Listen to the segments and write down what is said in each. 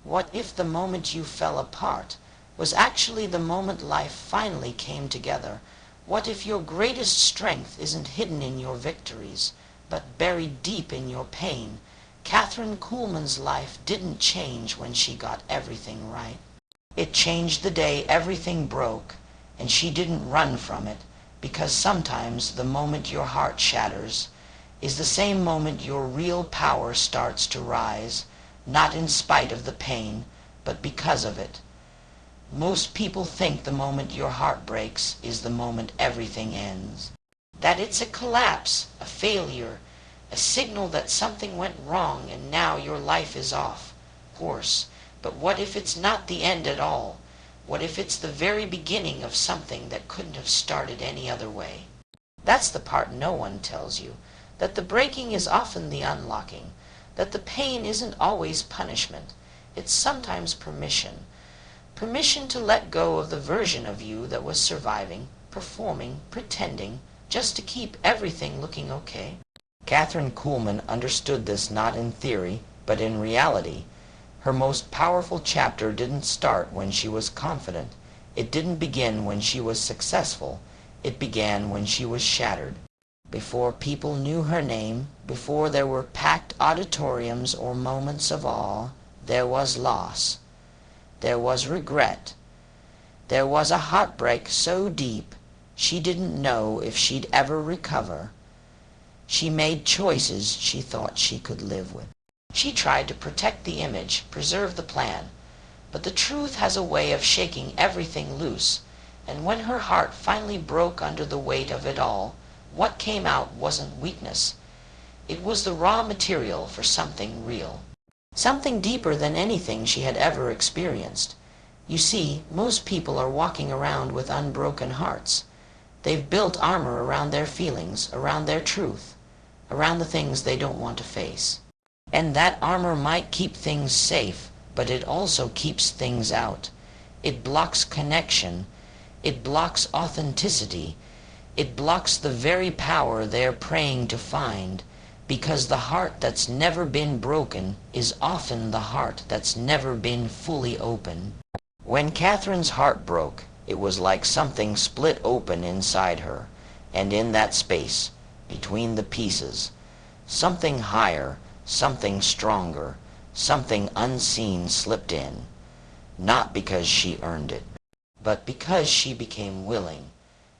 What if the moment you fell apart was actually the moment life finally came together? What if your greatest strength isn't hidden in your victories, but buried deep in your pain? Kathryn Kuhlman's life didn't change when she got everything right. It changed the day everything broke, and she didn't run from it, because sometimes the moment your heart shatters is the same moment your real power starts to rise, not in spite of the pain, but because of it. Most people think the moment your heart breaks is the moment everything ends. That it's a collapse, a failure, a signal that something went wrong and now your life is off course. But what if it's not the end at all? What if it's the very beginning of something that couldn't have started any other way? That's the part no one tells you, that the breaking is often the unlocking, that the pain isn't always punishment. It's sometimes permission. Permission to let go of the version of you that was surviving, performing, pretending, just to keep everything looking okay. Kathryn Kuhlman understood this not in theory, but in reality. Her most powerful chapter didn't start when she was confident. It didn't begin when she was successful. It began when she was shattered. Before people knew her name, before there were packed auditoriums or moments of awe, there was loss. There was regret. There was a heartbreak so deep she didn't know if she'd ever recover. She made choices she thought she could live with. She tried to protect the image, preserve the plan, but the truth has a way of shaking everything loose, and when her heart finally broke under the weight of it all, what came out wasn't weakness. It was the raw material for something real. Something deeper than anything she had ever experienced. You see, most people are walking around with unbroken hearts. They've built armor around their feelings, around their truth, around the things they don't want to face. And that armor might keep things safe, but it also keeps things out. It blocks connection. It blocks authenticity. It blocks the very power they're praying to find, because the heart that's never been broken is often the heart that's never been fully open. When Kathryn's heart broke, it was like something split open inside her, and in that space, between the pieces, something higher, something stronger, something unseen slipped in, not because she earned it, but because she became willing.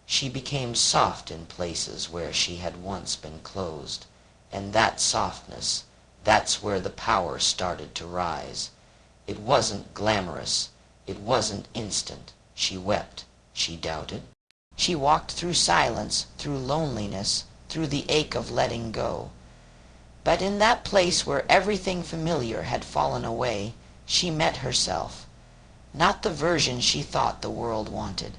She became soft in places where she had once been closed, and that softness, that's where the power started to rise. It wasn't glamorous. It wasn't instant. She wept. She doubted. She walked through silence, through loneliness, through the ache of letting go. But in that place where everything familiar had fallen away, she met herself. Not the version she thought the world wanted.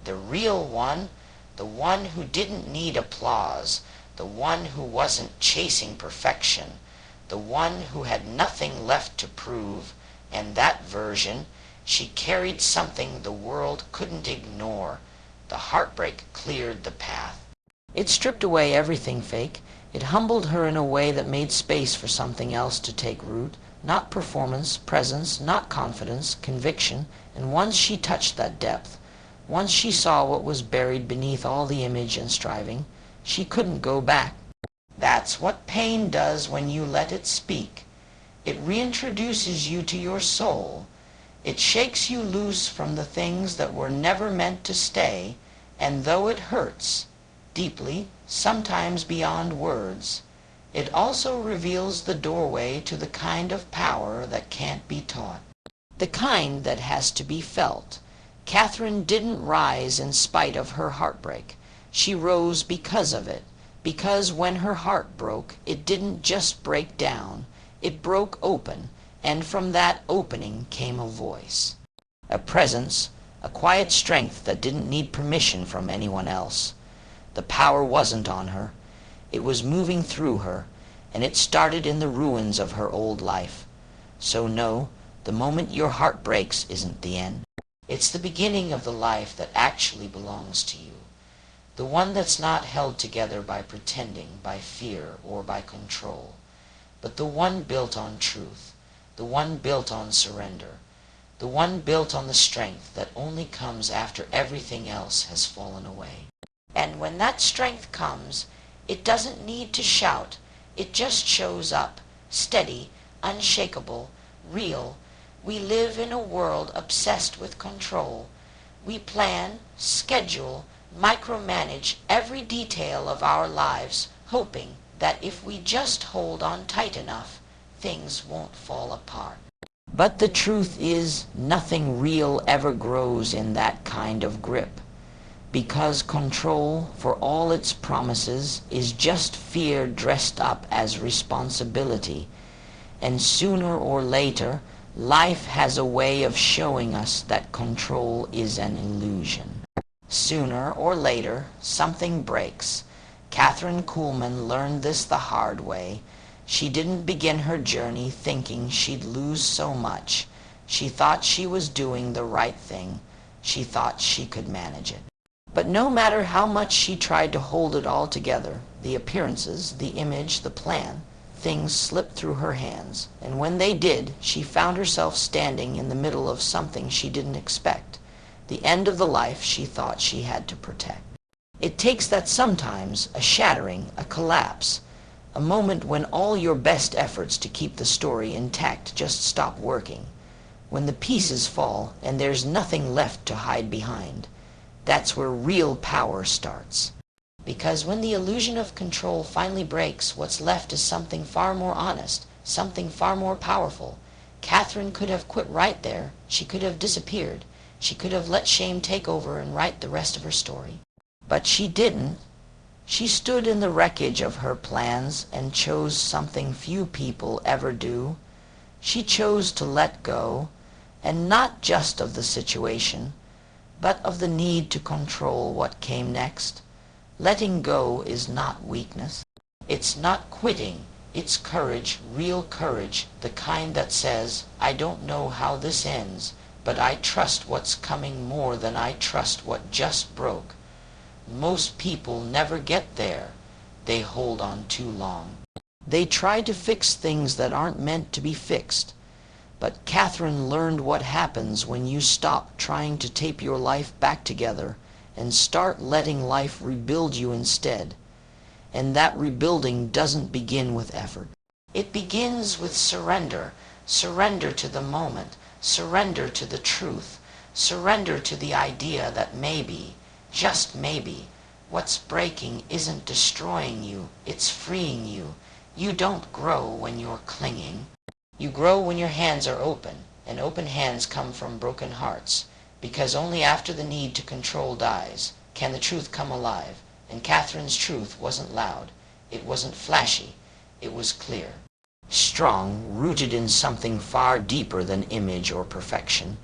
The real one, the one who didn't need applause, the one who wasn't chasing perfection, the one who had nothing left to prove, and that version, she carried something the world couldn't ignore. The heartbreak cleared the path. It stripped away everything fake. It humbled her in a way that made space for something else to take root, not performance, presence, not confidence, conviction, and once she touched that depth, once she saw what was buried beneath all the image and striving, she couldn't go back. That's what pain does when you let it speak. It reintroduces you to your soul. It shakes you loose from the things that were never meant to stay, and though it hurts, deeply, sometimes beyond words, it also reveals the doorway to the kind of power that can't be taught, the kind that has to be felt. Kathryn didn't rise in spite of her heartbreak. She rose because of it, because when her heart broke, it didn't just break down, it broke open, and from that opening came a voice, a presence, a quiet strength that didn't need permission from anyone else. The power wasn't on her. It was moving through her, and it started in the ruins of her old life. So no, the moment your heart breaks isn't the end. It's the beginning of the life that actually belongs to you. The one that's not held together by pretending, by fear, or by control, but the one built on truth, the one built on surrender, the one built on the strength that only comes after everything else has fallen away. And when that strength comes, it doesn't need to shout, it just shows up, steady, unshakable, real. We live in a world obsessed with control. We plan, schedule, micromanage every detail of our lives, hoping that if we just hold on tight enough, things won't fall apart. But the truth is, nothing real ever grows in that kind of grip, because control, for all its promises, is just fear dressed up as responsibility. And sooner or later, life has a way of showing us that control is an illusion. Sooner or later, something breaks. Kathryn Kuhlman learned this the hard way. She didn't begin her journey thinking she'd lose so much. She thought she was doing the right thing. She thought she could manage it. But no matter how much she tried to hold it all together, the appearances, the image, the plan, things slipped through her hands. And when they did, she found herself standing in the middle of something she didn't expect, the end of the life she thought she had to protect. It takes that sometimes, a shattering, a collapse, a moment when all your best efforts to keep the story intact just stop working, when the pieces fall and there's nothing left to hide behind. That's where real power starts. Because when the illusion of control finally breaks, what's left is something far more honest, something far more powerful. Kathryn could have quit right there. She could have disappeared. She could have let shame take over and write the rest of her story. But she didn't. She stood in the wreckage of her plans and chose something few people ever do. She chose to let go, and not just of the situation, but of the need to control what came next. Letting go is not weakness. It's not quitting. It's courage, real courage, the kind that says, I don't know how this ends, but I trust what's coming more than I trust what just broke. Most people never get there. They hold on too long. They try to fix things that aren't meant to be fixed. But Kathryn learned what happens when you stop trying to tape your life back together and start letting life rebuild you instead. And that rebuilding doesn't begin with effort. It begins with surrender. Surrender to the moment. Surrender to the truth. Surrender to the idea that maybe, just maybe, what's breaking isn't destroying you, it's freeing you. You don't grow when you're clinging. You grow when your hands are open, and open hands come from broken hearts, because only after the need to control dies can the truth come alive. And Kathryn's truth wasn't loud, it wasn't flashy, it was clear. Strong, rooted in something far deeper than image or perfection.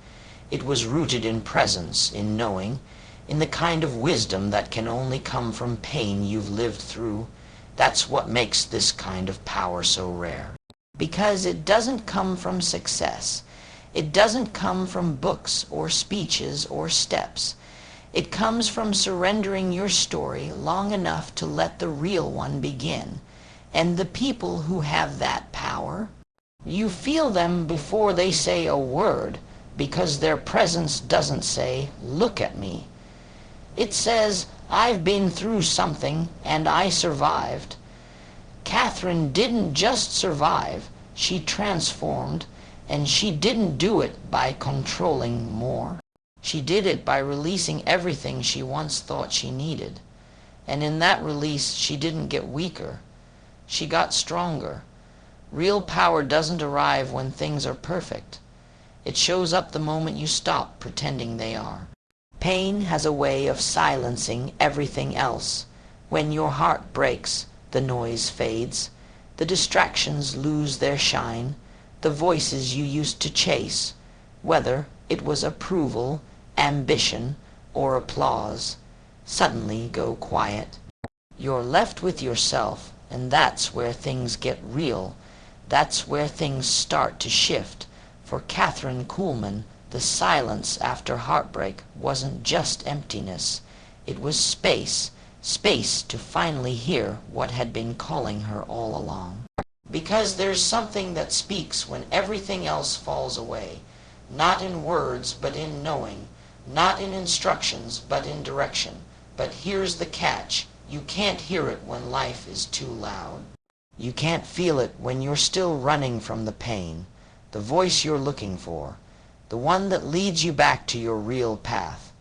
It was rooted in presence, in knowing, in the kind of wisdom that can only come from pain you've lived through. That's what makes this kind of power so rare. Because it doesn't come from success. It doesn't come from books or speeches or steps. It comes from surrendering your story long enough to let the real one begin. And the people who have that power, you feel them before they say a word, because their presence doesn't say, look at me. It says, I've been through something and I survived. Kathryn didn't just survive, she transformed, and she didn't do it by controlling more. She did it by releasing everything she once thought she needed. And in that release, she didn't get weaker. She got stronger. Real power doesn't arrive when things are perfect. It shows up the moment you stop pretending they are. Pain has a way of silencing everything else. When your heart breaks, the noise fades. The distractions lose their shine. The voices you used to chase, whether it was approval, ambition, or applause, suddenly go quiet. You're left with yourself, and that's where things get real. That's where things start to shift. For Kathryn Kuhlman, the silence after heartbreak wasn't just emptiness. It was space. Space to finally hear what had been calling her all along. Because there's something that speaks when everything else falls away, not in words but in knowing, not in instructions but in direction. But here's the catch: you can't hear it when life is too loud. You can't feel it when you're still running from the pain, the voice you're looking for, the one that leads you back to your real path.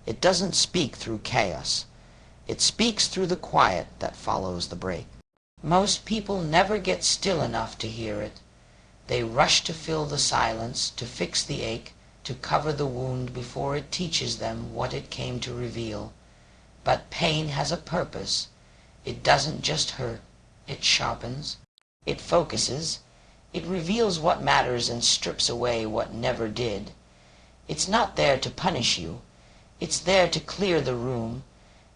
It doesn't speak through chaos. It speaks through the quiet that follows the break. Most people never get still enough to hear it. They rush to fill the silence, to fix the ache, to cover the wound before it teaches them what it came to reveal. But pain has a purpose. It doesn't just hurt. It sharpens. It focuses. It reveals what matters and strips away what never did. It's not there to punish you. It's there to clear the room.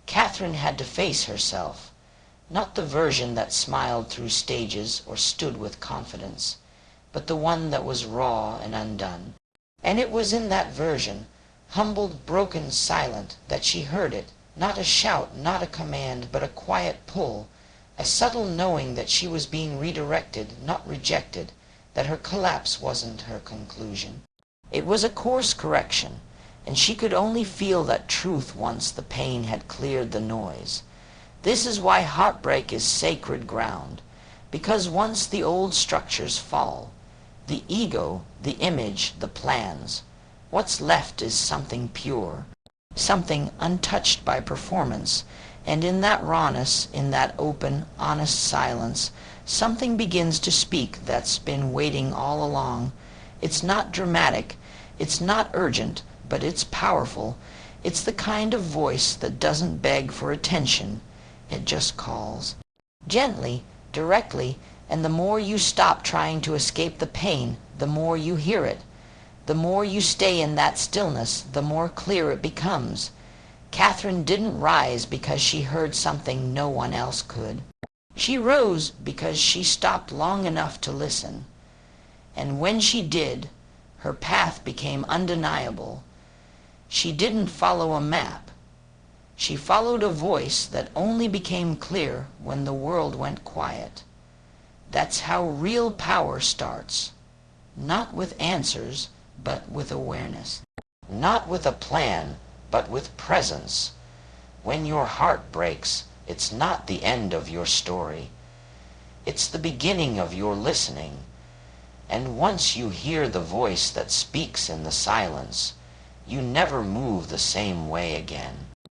Kathryn had to face herself, not the version that smiled through stages or stood with confidence, but the one that was raw and undone. And it was in that version, humbled, broken, silent, that she heard it, not a shout, not a command, but a quiet pull, a subtle knowing that she was being redirected, not rejected, that her collapse wasn't her conclusion. It was a course correction, and she could only feel that truth once the pain had cleared the noise. This is why heartbreak is sacred ground, because once the old structures fall, the ego, the image, the plans, what's left is something pure, something untouched by performance. And in that rawness, in that open, honest silence, something begins to speak that's been waiting all along. It's not dramatic, it's not urgent, but it's powerful. It's the kind of voice that doesn't beg for attention. It just calls. Gently, directly, and the more you stop trying to escape the pain, the more you hear it. The more you stay in that stillness, the more clear it becomes. Kathryn didn't rise because she heard something no one else could. She rose because she stopped long enough to listen. And when she did, her path became undeniable. She didn't follow a map. She followed a voice that only became clear when the world went quiet. That's how real power starts. Not with answers, but with awareness. Not with a plan, but with presence. When your heart breaks, it's not the end of your story. It's the beginning of your listening. And once you hear the voice that speaks in the silence, you never move the same way again.